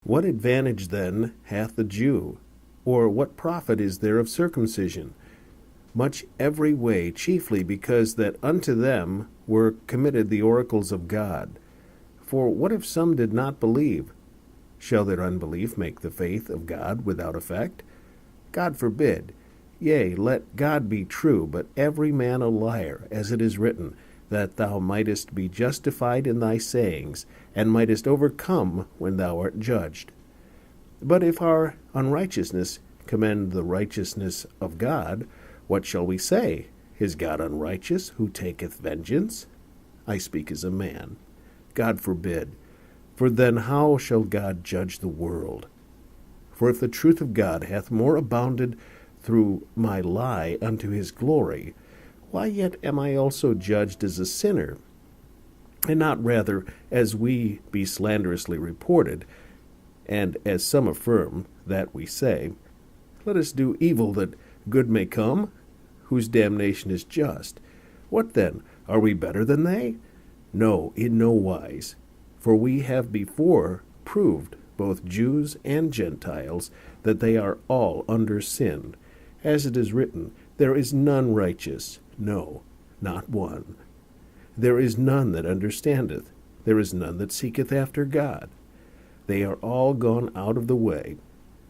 What advantage then hath the Jew? Or what profit is there of circumcision? Much every way, chiefly because that unto them were committed the oracles of God. For what if some did not believe? Shall their unbelief make the faith of God without effect? God forbid. Yea, let God be true, but every man a liar, as it is written, that thou mightest be justified in thy sayings, and mightest overcome when thou art judged. But if our unrighteousness commend the righteousness of God, what shall we say? Is God unrighteous, who taketh vengeance? I speak as a man. God forbid. For then how shall God judge the world? For if the truth of God hath more abounded through my lie unto his glory, why yet am I also judged as a sinner? And not rather as we be slanderously reported, and as some affirm that we say, let us do evil that good may come, whose damnation is just. What then? Are we better than they? No, in no wise. For we have before proved, both Jews and Gentiles, that they are all under sin. As it is written, there is none righteous, no, not one. There is none that understandeth, there is none that seeketh after God. They are all gone out of the way,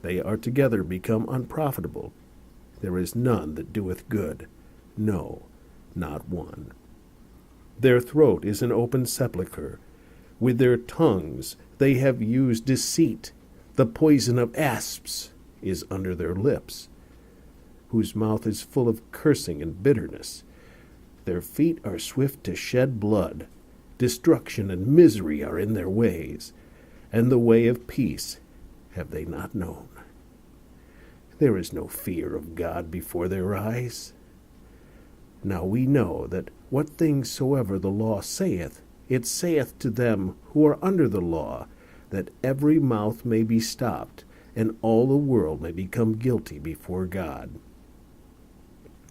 they are together become unprofitable. There is none that doeth good, no, not one. Their throat is an open sepulchre. With their tongues they have used deceit. The poison of asps is under their lips, whose mouth is full of cursing and bitterness. Their feet are swift to shed blood. Destruction and misery are in their ways, and the way of peace have they not known. There is no fear of God before their eyes. Now we know that what things soever the law saith, it saith to them who are under the law, that every mouth may be stopped, and all the world may become guilty before God.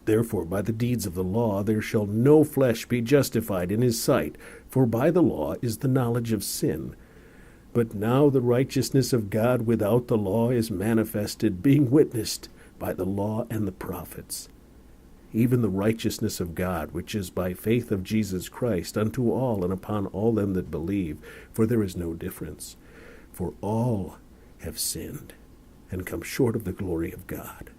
Therefore by the deeds of the law there shall no flesh be justified in his sight, for by the law is the knowledge of sin. But now the righteousness of God without the law is manifested, being witnessed by the law and the prophets, even the righteousness of God, which is by faith of Jesus Christ, unto all and upon all them that believe. For there is no difference. For all have sinned, and come short of the glory of God,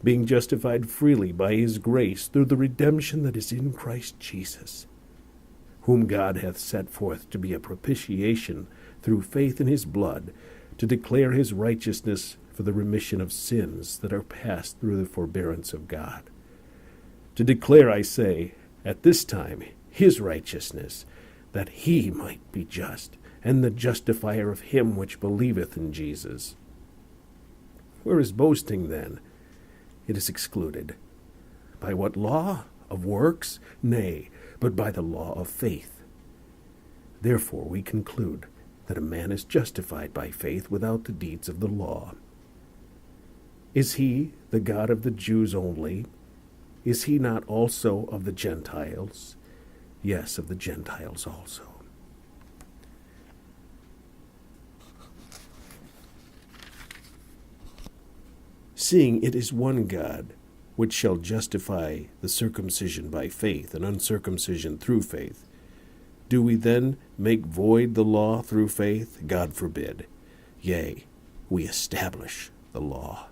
being justified freely by his grace through the redemption that is in Christ Jesus, whom God hath set forth to be a propitiation through faith in his blood, to declare his righteousness for the remission of sins that are past through the forbearance of God. To declare, I say, at this time his righteousness, that he might be just, and the justifier of him which believeth in Jesus. Where is boasting then? It is excluded. By what law? Of works? Nay, but by the law of faith. Therefore we conclude that a man is justified by faith without the deeds of the law. Is he the God of the Jews only? Is he not also of the Gentiles? Yes, of the Gentiles also. Seeing it is one God, which shall justify the circumcision by faith and uncircumcision through faith, do we then make void the law through faith? God forbid. Yea, we establish the law.